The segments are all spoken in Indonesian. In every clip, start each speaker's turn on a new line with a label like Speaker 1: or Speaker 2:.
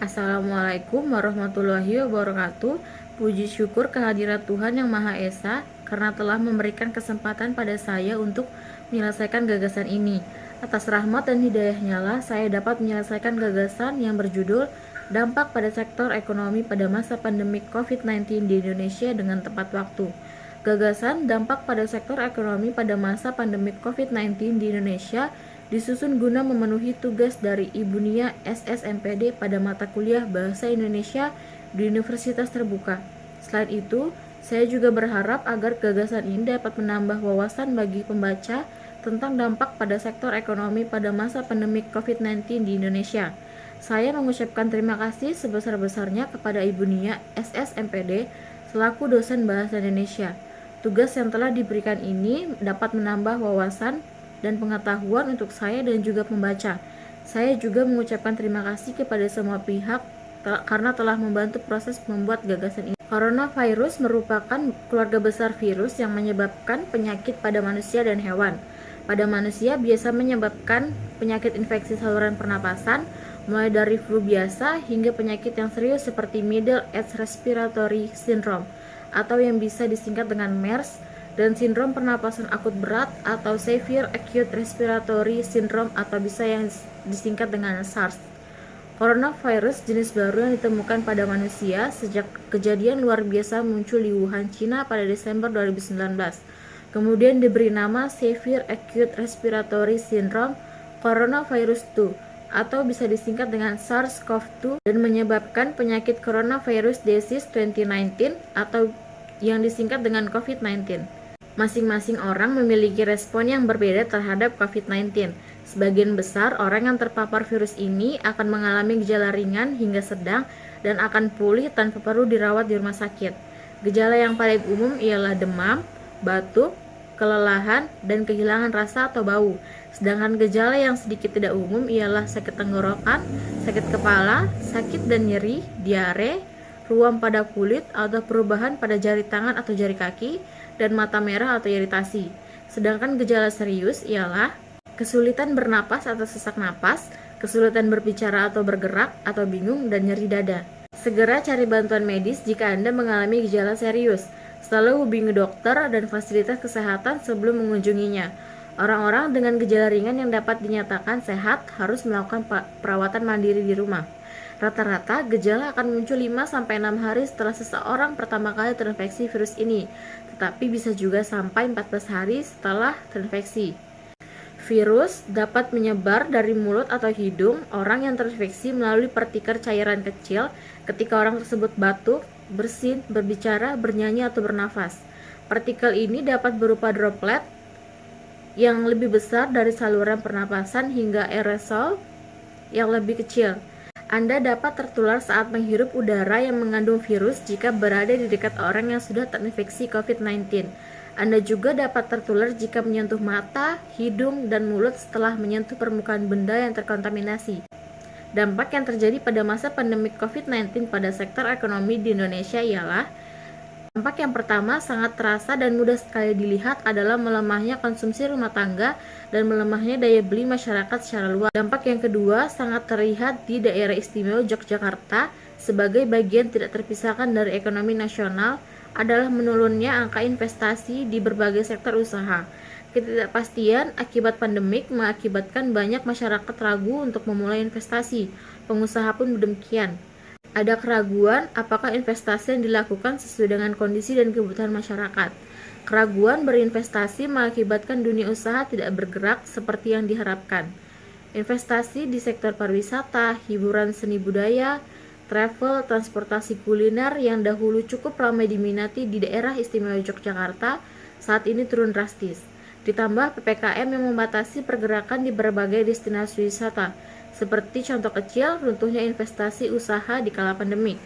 Speaker 1: Assalamualaikum warahmatullahi wabarakatuh. Puji syukur kehadirat Tuhan Yang Maha Esa karena telah memberikan kesempatan pada saya untuk menyelesaikan gagasan ini. Atas rahmat dan hidayahnya lah saya dapat menyelesaikan gagasan yang berjudul Dampak pada Sektor Ekonomi pada Masa Pandemi COVID-19 di Indonesia dengan tepat waktu. Gagasan dampak pada sektor ekonomi pada masa pandemi COVID-19 di Indonesia disusun guna memenuhi tugas dari Ibu Nia SSMPD pada mata kuliah Bahasa Indonesia di Universitas Terbuka. Selain itu, saya juga berharap agar gagasan ini dapat menambah wawasan bagi pembaca tentang dampak pada sektor ekonomi pada masa pandemi COVID-19 di Indonesia. Saya mengucapkan terima kasih sebesar-besarnya kepada Ibu Nia SSMPD selaku dosen Bahasa Indonesia. Tugas yang telah diberikan ini dapat menambah wawasan dan pengetahuan untuk saya dan juga pembaca. Saya juga mengucapkan terima kasih kepada semua pihak karena telah membantu proses membuat gagasan ini. Coronavirus merupakan keluarga besar virus yang menyebabkan penyakit pada manusia dan hewan. Pada manusia biasa menyebabkan penyakit infeksi saluran pernapasan, mulai dari flu biasa hingga penyakit yang serius seperti Middle East Respiratory Syndrome atau yang bisa disingkat dengan MERS, dan sindrom pernapasan akut berat atau Severe Acute Respiratory Syndrome atau bisa yang disingkat dengan SARS. Coronavirus jenis baru yang ditemukan pada manusia sejak kejadian luar biasa muncul di Wuhan, China pada Desember 2019. Kemudian diberi nama Severe Acute Respiratory Syndrome Coronavirus 2 atau bisa disingkat dengan SARS-CoV-2 dan menyebabkan penyakit Coronavirus Disease 2019 atau yang disingkat dengan COVID-19. Masing-masing orang memiliki respon yang berbeda terhadap COVID-19. Sebagian besar orang yang terpapar virus ini akan mengalami gejala ringan hingga sedang dan akan pulih tanpa perlu dirawat di rumah sakit. Gejala yang paling umum ialah demam, batuk, kelelahan, dan kehilangan rasa atau bau. Sedangkan gejala yang sedikit tidak umum ialah sakit tenggorokan, sakit kepala, sakit dan nyeri, diare, ruam pada kulit atau perubahan pada jari tangan atau jari kaki, dan mata merah atau iritasi. Sedangkan gejala serius ialah kesulitan bernapas atau sesak napas, kesulitan berbicara atau bergerak atau bingung, dan nyeri dada. Segera cari bantuan medis jika Anda mengalami gejala serius. Selalu hubungi dokter dan fasilitas kesehatan sebelum mengunjunginya. Orang-orang dengan gejala ringan yang dapat dinyatakan sehat harus melakukan perawatan mandiri di rumah. Rata-rata gejala akan muncul 5-6 hari setelah seseorang pertama kali terinfeksi virus ini, tetapi bisa juga sampai 14 hari setelah terinfeksi. Virus dapat menyebar dari mulut atau hidung orang yang terinfeksi melalui partikel cairan kecil ketika orang tersebut batuk, bersin, berbicara, bernyanyi, atau bernafas. Partikel ini dapat berupa droplet yang lebih besar dari saluran pernapasan hingga aerosol yang lebih kecil. Anda dapat tertular saat menghirup udara yang mengandung virus jika berada di dekat orang yang sudah terinfeksi COVID-19. Anda juga dapat tertular jika menyentuh mata, hidung, dan mulut setelah menyentuh permukaan benda yang terkontaminasi. Dampak yang terjadi pada masa pandemi COVID-19 pada sektor ekonomi di Indonesia ialah dampak yang pertama sangat terasa dan mudah sekali dilihat adalah melemahnya konsumsi rumah tangga dan melemahnya daya beli masyarakat secara luas. Dampak yang kedua sangat terlihat di daerah istimewa Yogyakarta sebagai bagian tidak terpisahkan dari ekonomi nasional adalah menurunnya angka investasi di berbagai sektor usaha. Ketidakpastian akibat pandemik mengakibatkan banyak masyarakat ragu untuk memulai investasi. Pengusaha pun demikian. Ada keraguan apakah investasi yang dilakukan sesuai dengan kondisi dan kebutuhan masyarakat. Keraguan berinvestasi mengakibatkan dunia usaha tidak bergerak seperti yang diharapkan. Investasi di sektor pariwisata, hiburan seni budaya, travel, transportasi kuliner yang dahulu cukup ramai diminati di daerah istimewa Yogyakarta saat ini turun drastis. Ditambah PPKM yang membatasi pergerakan di berbagai destinasi wisata, seperti contoh kecil runtuhnya investasi usaha di kala pandemik.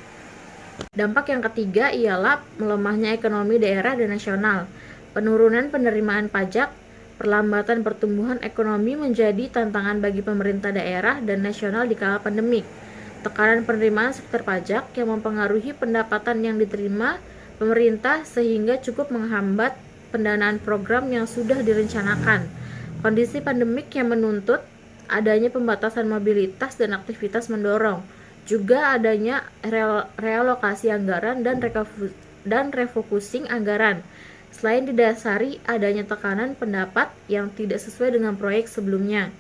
Speaker 1: Dampak yang ketiga ialah melemahnya ekonomi daerah dan nasional. Penurunan penerimaan pajak, perlambatan pertumbuhan ekonomi menjadi tantangan bagi pemerintah daerah dan nasional di kala pandemik. Tekanan penerimaan sektor pajak yang mempengaruhi pendapatan yang diterima pemerintah sehingga cukup menghambat pendanaan program yang sudah direncanakan. Kondisi pandemik yang menuntut adanya pembatasan mobilitas dan aktivitas mendorong Juga adanya realokasi anggaran dan refocusing anggaran. Selain didasari adanya tekanan pendapat yang tidak sesuai dengan proyek sebelumnya.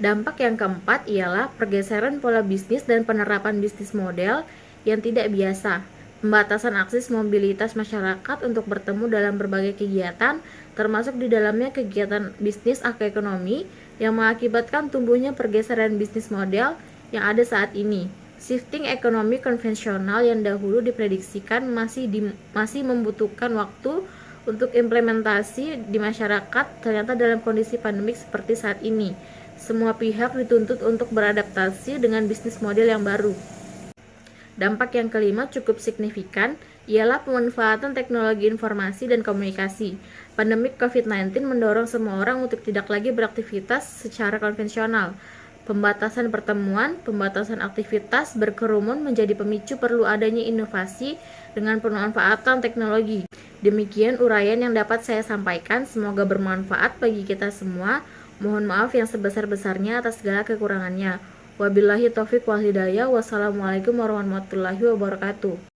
Speaker 1: Dampak yang keempat ialah pergeseran pola bisnis dan penerapan bisnis model yang tidak biasa. Pembatasan akses mobilitas masyarakat untuk bertemu dalam berbagai kegiatan, termasuk di dalamnya kegiatan bisnis atau ekonomi, yang mengakibatkan tumbuhnya pergeseran bisnis model yang ada saat ini. Shifting ekonomi konvensional yang dahulu diprediksikan masih membutuhkan waktu untuk implementasi di masyarakat, ternyata dalam kondisi pandemik seperti saat ini, semua pihak dituntut untuk beradaptasi dengan bisnis model yang baru. Dampak yang kelima cukup signifikan, ialah pemanfaatan teknologi informasi dan komunikasi. Pandemik COVID-19 mendorong semua orang untuk tidak lagi beraktivitas secara konvensional. Pembatasan pertemuan, pembatasan aktivitas berkerumun menjadi pemicu perlu adanya inovasi dengan pemanfaatan teknologi. Demikian uraian yang dapat saya sampaikan, semoga bermanfaat bagi kita semua. Mohon maaf yang sebesar-besarnya atas segala kekurangannya. Wabillahi taufiq wal hidayah. Wassalamualaikum warahmatullahi wabarakatuh.